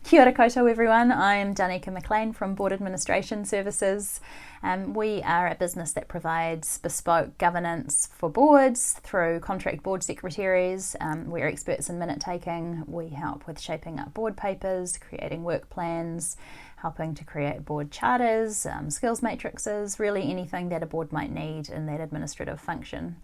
Kia ora koutou everyone, I'm Dauniika Maclean from Board Administration Services. We are a business that provides bespoke governance for boards through contract board secretaries. We're experts in minute taking. We help with shaping up board papers, creating work plans, helping to create board charters, skills matrices, really anything that a board might need in that administrative function.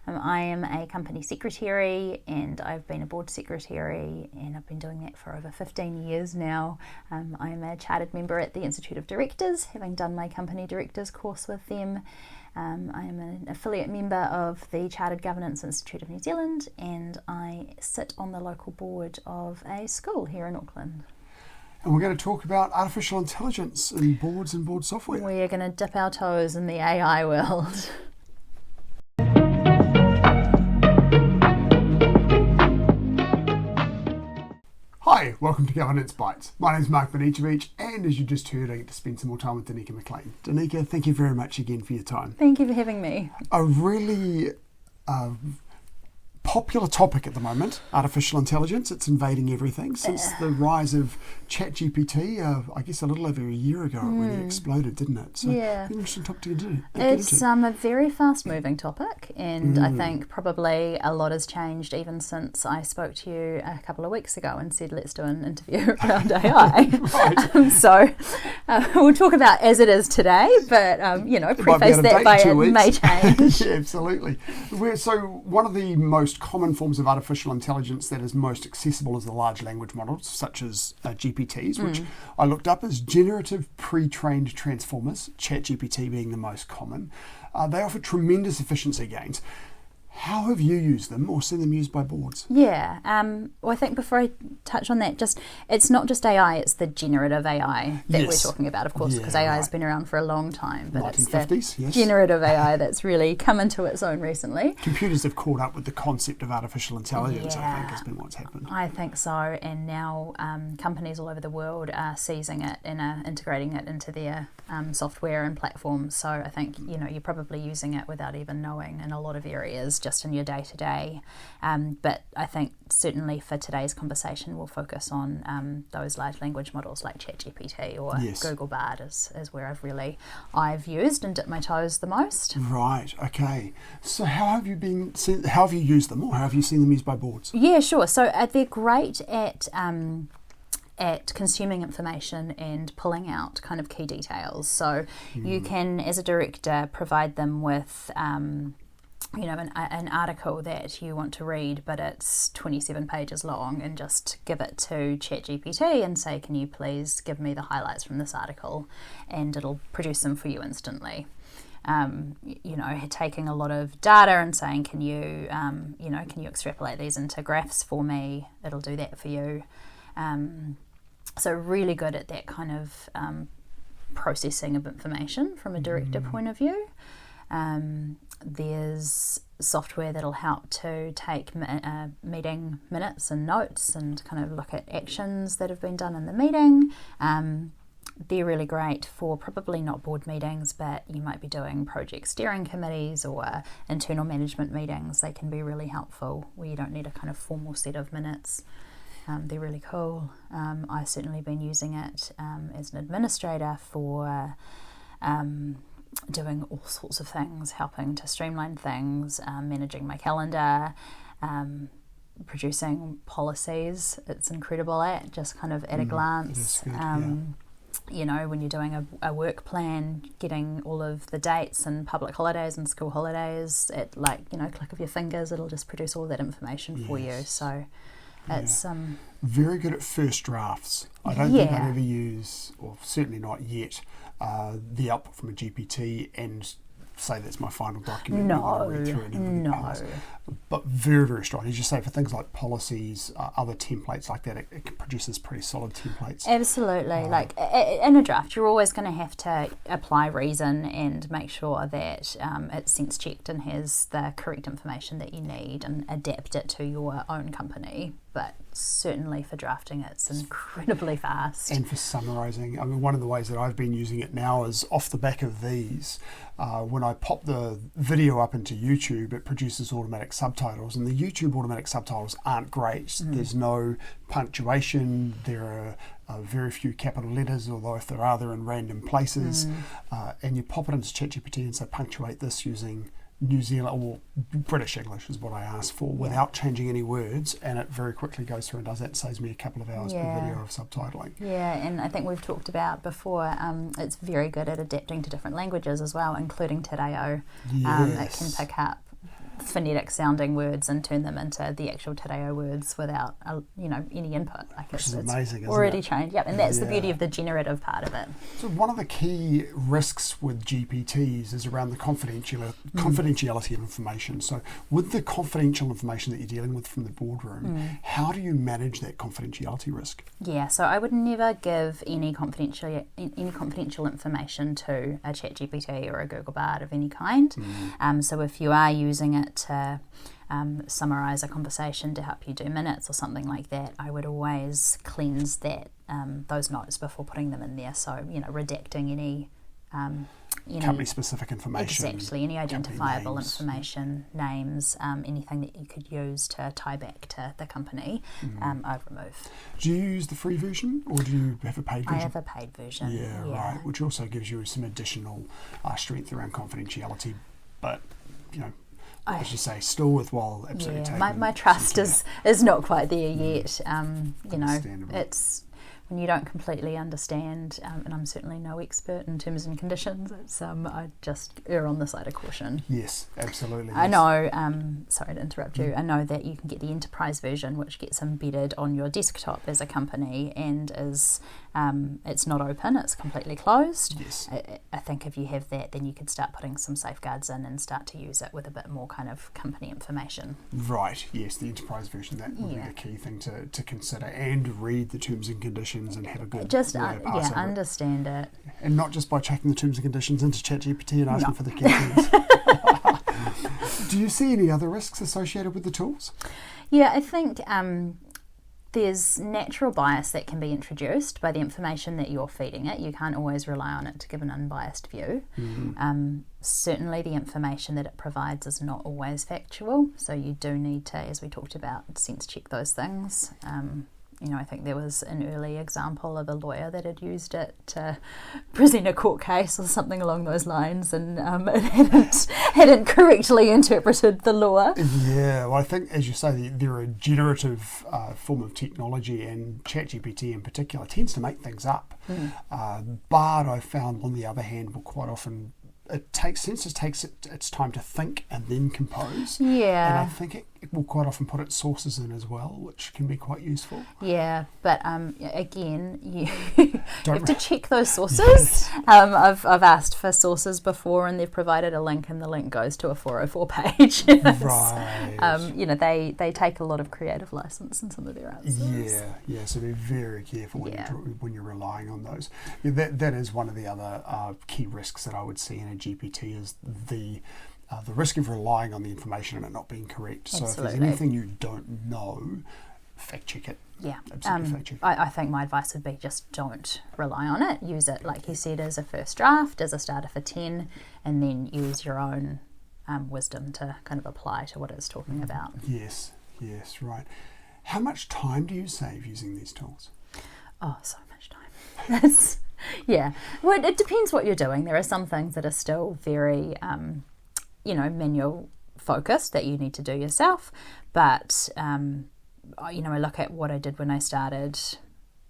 I am a company secretary and I've been a board secretary and I've been doing that for over 15 years now. I'm a chartered member at the Institute of Directors, having done my company directors course with them. I am an affiliate member of the Chartered Governance Institute of New Zealand and I sit on the local board of a school here in Auckland. And we're going to talk about artificial intelligence in boards and board software. We are going to dip our toes in the AI world. Hi, welcome to Governance Bites. My name is Mark Banicevich, and as you just heard, I get to spend some more time with Dauniika Maclean. Dauniika, thank you very much again for your time. Thank you for having me. A really popular topic at the moment, artificial intelligence. It's invading everything since the rise of ChatGPT, I guess a little over a year ago it really exploded, didn't it? So yeah. Interesting topic to get into. It's a very fast moving topic and I think probably a lot has changed even since I spoke to you a couple of weeks ago and said let's do an interview around AI. Right. So we'll talk about as it is today, but preface that by it may change. Yeah, absolutely. So one of the most common forms of artificial intelligence that is most accessible is the large language models, such as GPTs, which I looked up as generative pre-trained transformers, ChatGPT being the most common. They offer tremendous efficiency gains. How have you used them or seen them used by boards? Yeah, well, I think before I touch on that, it's not just AI, it's the generative AI that we're talking about, of course, because AI has been around for a long time, but it's the generative AI that's really come into its own recently. Computers have caught up with the concept of artificial intelligence, I think, has been what's happened. I think so, and now companies all over the world are seizing it and are integrating it into their software and platforms, so I think, you're probably using it without even knowing in a lot of areas, just in your day-to-day. But I think certainly for today's conversation we'll focus on those large language models like ChatGPT or Google Bard is where I've used and dipped my toes the most. Right, okay. So how have you used them, or how have you seen them used by boards? Yeah, sure. So they're great at consuming information and pulling out kind of key details. So you can, as a director, provide them with an article that you want to read, but it's 27 pages long, and just give it to ChatGPT and say, can you please give me the highlights from this article, and it'll produce them for you instantly. Taking a lot of data and saying, can you extrapolate these into graphs for me? It'll do that for you. So really good at that kind of processing of information from a director point of view. There's software that'll help to take meeting minutes and notes and kind of look at actions that have been done in the meeting. They're really great for probably not board meetings, but you might be doing project steering committees or internal management meetings. They can be really helpful where you don't need a kind of formal set of minutes. They're really cool. I've certainly been using it as an administrator for doing all sorts of things, helping to streamline things, managing my calendar, producing policies. It's incredible at just kind of at a glance. When you're doing a work plan, getting all of the dates and public holidays and school holidays at click of your fingers, it'll just produce all that information for you. So it's very good at first drafts. I don't think I'd ever use, or certainly not yet, the output from a GPT and say that's my final document. No. But very, very strong. As you say, for things like policies, other templates like that, it produces pretty solid templates. Absolutely. In a draft, you're always going to have to apply reason and make sure that it's sense checked and has the correct information that you need and adapt it to your own company. but certainly for drafting it's incredibly fast. And for summarising, I mean, one of the ways that I've been using it now is off the back of these. When I pop the video up into YouTube, it produces automatic subtitles, and the YouTube automatic subtitles aren't great. There's no punctuation, there are very few capital letters, although if there are, they're in random places. And you pop it into ChatGPT and say, punctuate this using New Zealand or British English is what I asked for, without changing any words, and it very quickly goes through and does that. It saves me a couple of hours per video of subtitling. Yeah, and I think we've talked about before, it's very good at adapting to different languages as well, including Te Reo. It can pick up phonetic sounding words and turn them into the actual Te Reo words without any input. Which is amazing, isn't already it? Changed. Yep, and that's the beauty of the generative part of it. So one of the key risks with GPTs is around the confidentiality of information. So with the confidential information that you're dealing with from the boardroom, how do you manage that confidentiality risk? Yeah, so I would never give any confidential information to a ChatGPT or a Google Bard of any kind. So if you are using it to summarise a conversation to help you do minutes or something like that, I would always cleanse that those notes before putting them in there. So redacting any company-specific information. Exactly, any identifiable information, names, anything that you could use to tie back to the company, I'd remove. Do you use the free version or do you have a paid version? I have a paid version. Yeah, right, which also gives you some additional strength around confidentiality, but, as you say, still worthwhile absolutely taking. My trust is not quite there yet. It's when you don't completely understand, and I'm certainly no expert in terms and conditions, it's I just err on the side of caution. Yes, absolutely. I know, sorry to interrupt you, I know that you can get the enterprise version, which gets embedded on your desktop as a company and is it's not open, it's completely closed. Yes. I think if you have that, then you could start putting some safeguards in and start to use it with a bit more kind of company information. Right, yes, the enterprise version, that would be the key thing to consider, and read the terms and conditions and have a good understand it. And not just by checking the terms and conditions into ChatGPT and asking for the keywords. Do you see any other risks associated with the tools? Yeah, I think there's natural bias that can be introduced by the information that you're feeding it. You can't always rely on it to give an unbiased view. Certainly the information that it provides is not always factual, so you do need to, as we talked about, sense check those things. I think there was an early example of a lawyer that had used it to present a court case or something along those lines, and it hadn't correctly interpreted the law. Yeah, well, I think, as you say, they're a generative form of technology, and ChatGPT in particular tends to make things up. Bard, I found, on the other hand, will quite often takes its time to think and then compose. Yeah. And I think it will quite often put its sources in as well, which can be quite useful. Yeah, but again, you have to check those sources. I've asked for sources before, and they've provided a link, and the link goes to a 404 page. Right. They take a lot of creative license in some of their answers. Yeah. So be very careful when you're relying on those. Yeah, that is one of the other key risks that I would see in a GPT is the risk of relying on the information and it not being correct. So if there's anything you don't know, fact check it. Yeah, absolutely fact check it. I think my advice would be just don't rely on it. Use it, like you said, as a first draft, as a starter for 10, and then use your own wisdom to kind of apply to what it's talking about. Yes, right. How much time do you save using these tools? Oh, so much time. Yeah, well, it depends what you're doing. There are some things that are still very, manual focused that you need to do yourself. But, I look at what I did when I started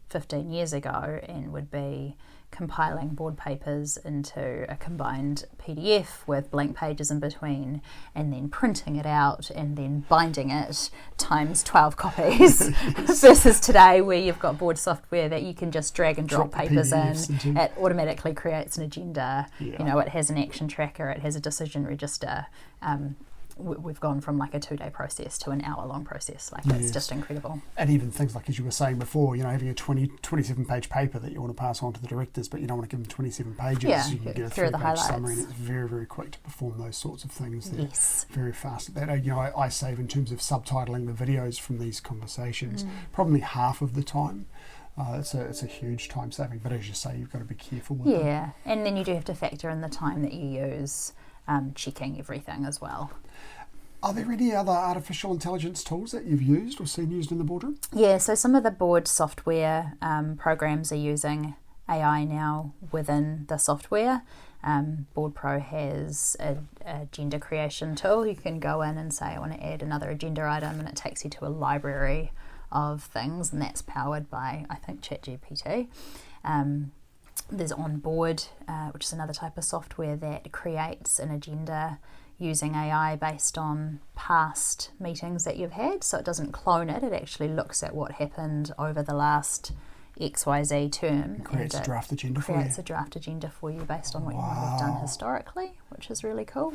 15 years ago and would be compiling board papers into a combined PDF with blank pages in between, and then printing it out and then binding it times 12 copies versus today where you've got board software that you can just drag and drop papers in. It automatically creates an agenda. It has an action tracker, it has a decision register. we've gone from like a 2-day process to an hour-long process. Like Yes. it's just incredible. And even things like, as you were saying before, having a 27-page paper that you want to pass on to the directors, but you don't want to give them 27 pages. Yeah, You can get a through the 3-page highlights. summary, and it's very, very quick to perform those sorts of things. They're Yes. very fast at that. I save in terms of subtitling the videos from these conversations, probably half of the time. It's a huge time saving, but as you say, you've got to be careful with them. Yeah, and then you do have to factor in the time that you use checking everything as well. Are there any other artificial intelligence tools that you've used or seen used in the boardroom? Yeah, so some of the board software programs are using AI now within the software. BoardPro has a agenda creation tool. You can go in and say, I want to add another agenda item, and it takes you to a library of things, and that's powered by, I think, ChatGPT. There's Onboard, which is another type of software that creates an agenda using AI based on past meetings that you've had. So it doesn't clone it, it actually looks at what happened over the last XYZ term. Creates a draft agenda for you. Creates a draft agenda for you based on what you might have done historically, which is really cool.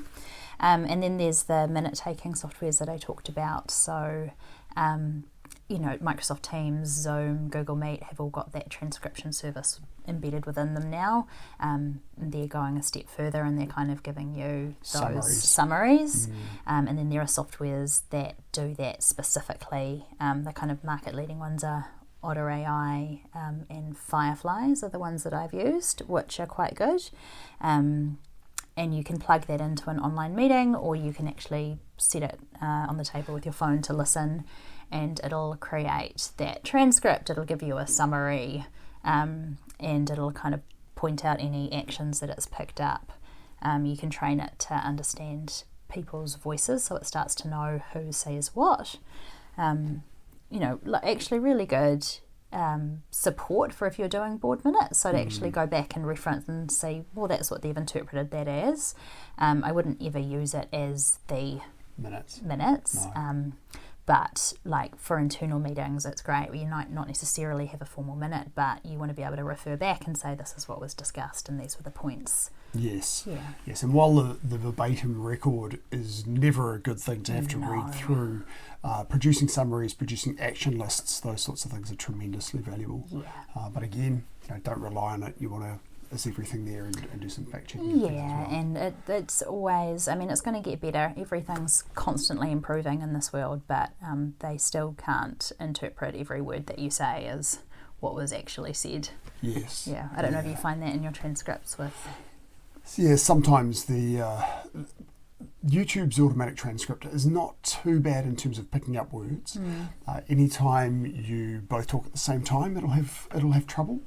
And then there's the minute-taking softwares that I talked about. So, Microsoft Teams, Zoom, Google Meet have all got that transcription service embedded within them now. They're going a step further and they're kind of giving you those summaries. And then there are softwares that do that specifically. The kind of market-leading ones are Otter AI and Fireflies are the ones that I've used, which are quite good. And you can plug that into an online meeting, or you can actually set it on the table with your phone to listen, and it'll create that transcript. It'll give you a summary, and it'll kind of point out any actions that it's picked up. You can train it to understand people's voices, so it starts to know who says what. Actually really good support for if you're doing board minutes, so to actually go back and reference and see, well, that's what they've interpreted that as. I wouldn't ever use it as the minutes. No. But like for internal meetings, it's great. You might not necessarily have a formal minute, but you want to be able to refer back and say, this is what was discussed and these were the points. Yes. Yeah. Yes. And while the verbatim record is never a good thing to have to read through, producing summaries, producing action lists, those sorts of things are tremendously valuable. Yeah. But again, don't rely on it. You want to is everything there and do some fact checking. Yeah, as well. and it's always, it's going to get better. Everything's constantly improving in this world, but they still can't interpret every word that you say as what was actually said. Yes. Yeah, I don't know if you find that in your transcripts with... Yeah, sometimes the YouTube's automatic transcript is not too bad in terms of picking up words. Anytime you both talk at the same time, it'll have trouble.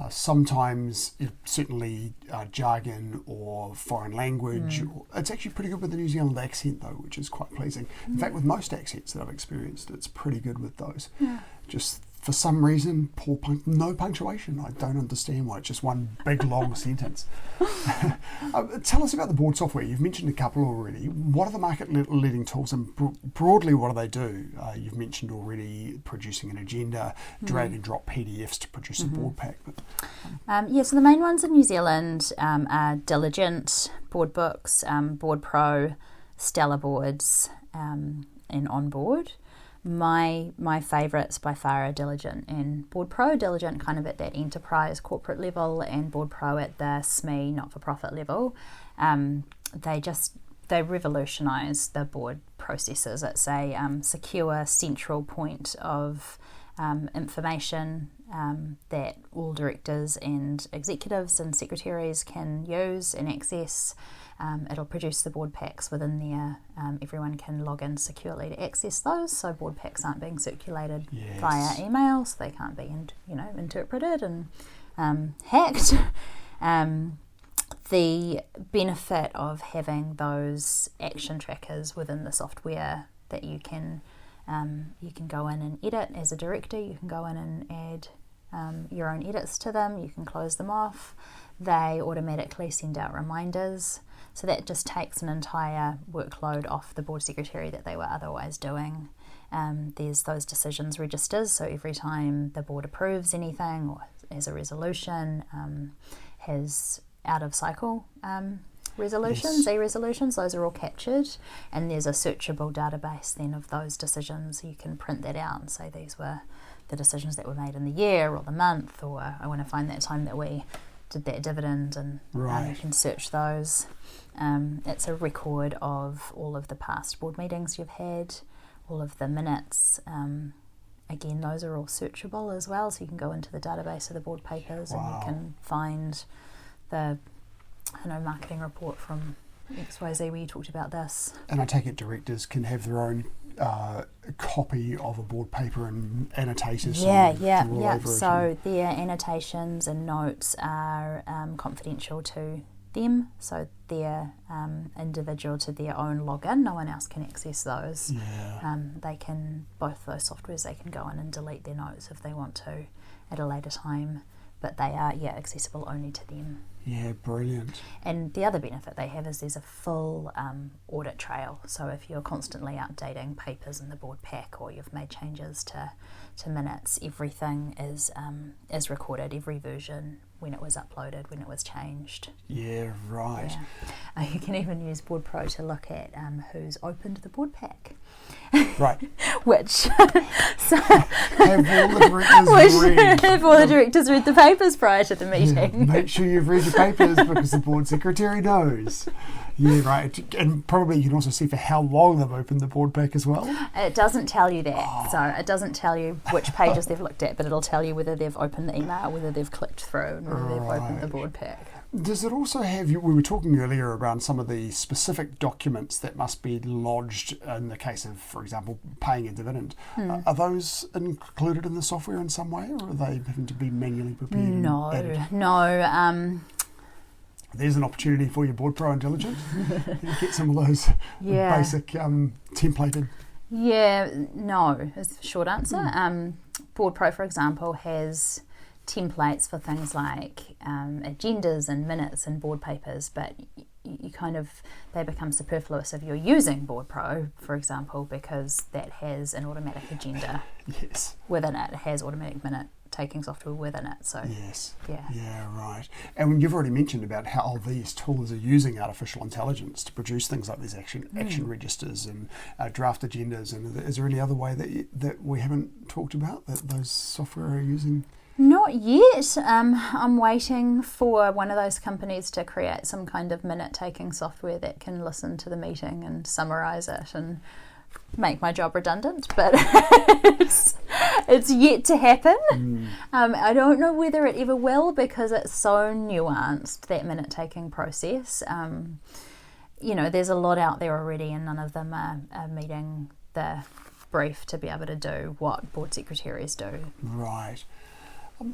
Sometimes, certainly jargon or foreign language. It's actually pretty good with the New Zealand accent, though, which is quite pleasing. In fact, with most accents that I've experienced, it's pretty good with those. Yeah. Just for some reason, no punctuation. I don't understand why. It's just one big long sentence. Tell us about the board software. You've mentioned a couple already. What are the market-leading tools, and broadly, what do they do? You've mentioned already producing an agenda, drag and drop PDFs to produce a board pack. So the main ones in New Zealand are Diligent, Board Books, Board Pro, Stellar Boards, and Onboard. My favourites by far are Diligent and Board Pro. Diligent kind of at that enterprise corporate level, and Board Pro at the SME not-for-profit level. They revolutionise the board processes. It's a secure central point of information that all directors and executives and secretaries can use and access. It'll produce the board packs within there. Everyone can log in securely to access those, so board packs aren't being circulated via email, so they can't be interpreted and hacked. The benefit of having those action trackers within the software that you can go in and edit as a director. You can go in and add your own edits to them. You can close them off. They automatically send out reminders. So that just takes an entire workload off the board secretary that they were otherwise doing. There's those decisions registers, so every time the board approves anything or has a resolution, has out of cycle resolutions, e-resolutions, those are all captured, and there's a searchable database then of those decisions. You can print that out and say these were the decisions that were made in the year or the month, or I want to find that time that we did that dividend, and you can search those. It's a record of all of the past board meetings you've had, all of the minutes. Again, those are all searchable as well, so you can go into the database of the board papers and you can find the marketing report from XYZ where you talked about this. And I take it directors can have their own copy of a board paper and annotators. So their annotations and notes are confidential to them, so they're individual to their own login. No one else can access those. They can, both those softwares, they can go in and delete their notes if they want to at a later time, but they are accessible only to them. Yeah, brilliant. And the other benefit they have is there's a full audit trail. So if you're constantly updating papers in the board pack, or you've made changes to minutes, everything is recorded, every version, when it was uploaded, when it was changed. Yeah, right. Yeah. You can even use Board Pro to look at who's opened the board pack. Right. Which have all the directors read the papers prior to the meeting. Make sure you've read your papers, because the board secretary knows. Yeah, right. And probably you can also see for how long they've opened the board pack as well. It doesn't tell you that. So it doesn't tell you which pages they've looked at, but it'll tell you whether they've opened the email, whether they've clicked through, and whether they've opened the board pack. Does it also have, we were talking earlier around some of the specific documents that must be lodged in the case of, for example, paying a dividend. Are those included in the software in some way, or are they having to be manually prepared? No. There's an opportunity for your Board Pro Intelligent. You get some of those basic templated. Yeah, no, is the short answer. Board Pro, for example, has templates for things like agendas and minutes and board papers, but they become superfluous if you're using Board Pro, for example, because that has an automatic agenda within it. It has automatic minute taking software within it. So right. And you've already mentioned about how these tools are using artificial intelligence to produce things like these action registers and draft agendas. And is there any other way that we haven't talked about that those software are using? Not yet. I'm waiting for one of those companies to create some kind of minute-taking software that can listen to the meeting and summarise it and make my job redundant, but it's yet to happen. I don't know whether it ever will, because it's so nuanced, that minute-taking process. There's a lot out there already, and none of them are meeting the brief to be able to do what board secretaries do. Right.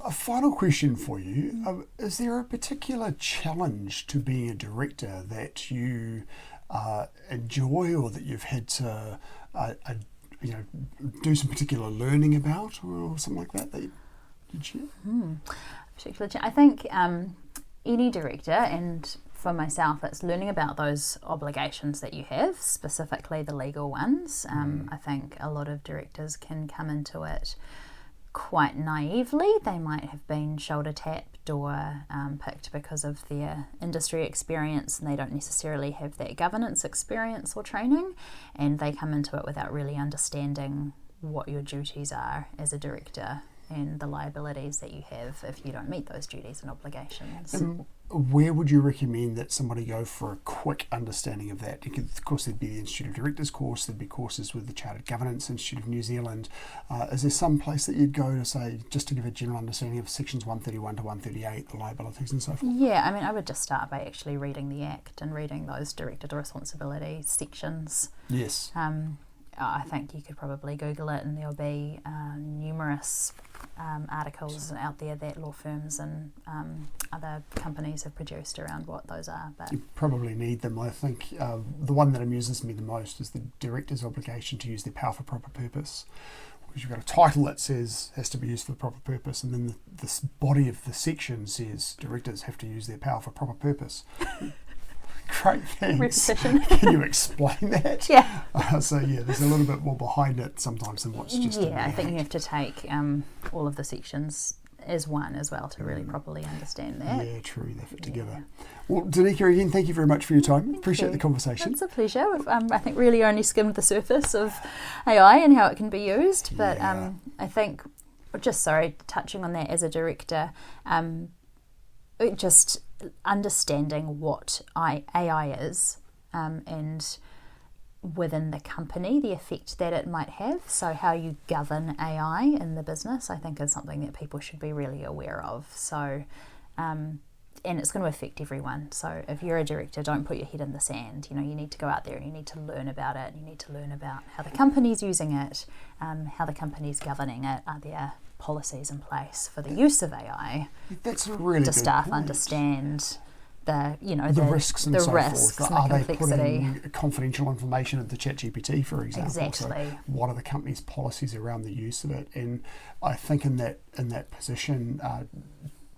A final question for you. Is there a particular challenge to being a director that you enjoy, or that you've had to do some particular learning about, or something like that you'd share? I think any director, and for myself it's learning about those obligations that you have, specifically the legal ones. I think a lot of directors can come into it quite naively. They might have been shoulder tapped or picked because of their industry experience, and they don't necessarily have that governance experience or training, and they come into it without really understanding what your duties are as a director and the liabilities that you have if you don't meet those duties and obligations. Where would you recommend that somebody go for a quick understanding of that? Of course, there'd be the Institute of Directors course, there'd be courses with the Chartered Governance Institute of New Zealand. Is there some place that you'd go to say, just to give a general understanding of sections 131 to 138, the liabilities and so forth? Yeah, I would just start by actually reading the Act and reading those director responsibility sections. Yes. I think you could probably Google it, and there'll be numerous articles out there that law firms and other companies have produced around what those are. But you probably need them. I think the one that amuses me the most is the director's obligation to use their power for proper purpose. Because you've got a title that says has to be used for the proper purpose, and then the body of the section says directors have to use their power for proper purpose. Great, thanks. Repetition. Can you explain that? Yeah. There's a little bit more behind it sometimes than what's just in there. I think you have to take all of the sections is one as well to really properly understand that. Yeah, true, they fit together. Well, Dauniika, again, thank you very much for your time. Appreciate the conversation. It's a pleasure. We've, I think, really only skimmed the surface of AI and how it can be used, but I think, touching on that as a director, just understanding what AI is and within the company, the effect that it might have. So how you govern AI in the business, I think, is something that people should be really aware of. So, and it's going to affect everyone. So if you're a director, don't put your head in the sand. You need to go out there and you need to learn about it. You need to learn about how the company's using it, how the company's governing it. Are there policies in place for the use of AI? That's a really good staff point. Understand the risks and the so risks forth. and Are the they complexity. putting confidential information into ChatGPT, for example? Exactly. So what are the company's policies around the use of it? And I think in that position,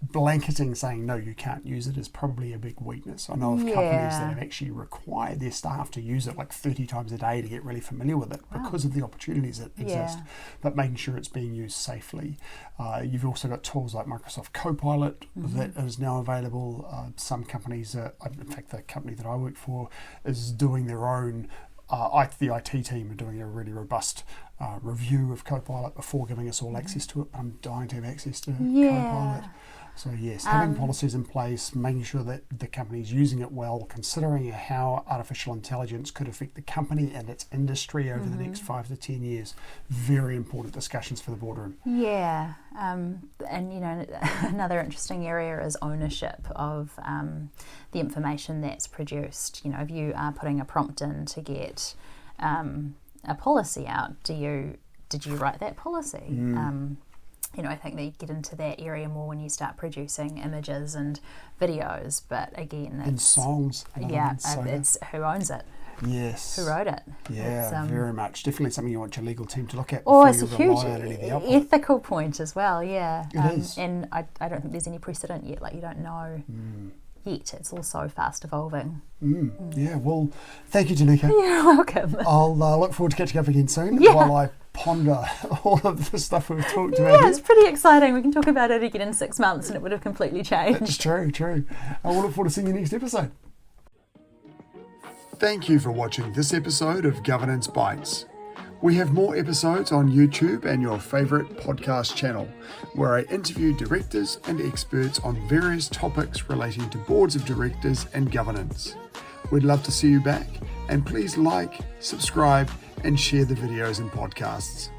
blanketing saying no, you can't use it is probably a big weakness. I know of companies that have actually required their staff to use it like 30 times a day to get really familiar with it because of the opportunities that exist, but making sure it's being used safely. You've also got tools like Microsoft Copilot that is now available. Some companies, in fact the company that I work for is doing their own, the IT team are doing a really robust review of Copilot before giving us all access to it. I'm dying to have access to Copilot. So yes, having policies in place, making sure that the company is using it well, considering how artificial intelligence could affect the company and its industry over the next 5 to 10 years. Very important discussions for the boardroom. Yeah, and another interesting area is ownership of the information that's produced. If you are putting a prompt in to get a policy out, did you write that policy? I think they get into that area more when you start producing images and videos. But again, and songs. It's who owns it. Yes. Who wrote it? Yeah, very much. Definitely something you want your legal team to look at. It's a huge ethical point as well. Yeah, it is. And I don't think there's any precedent yet. Like you don't know. Yet. It's all so fast evolving. Yeah, well, thank you, Dauniika. You're welcome. I'll look forward to catching up again soon while I ponder all of the stuff we've talked about. Yeah, it's pretty exciting. We can talk about it again in 6 months and it would have completely changed. It's true. I will look forward to seeing you next episode. Thank you for watching this episode of Governance Bites. We have more episodes on YouTube and your favourite podcast channel, where I interview directors and experts on various topics relating to boards of directors and governance. We'd love to see you back, and please like, subscribe, and share the videos and podcasts.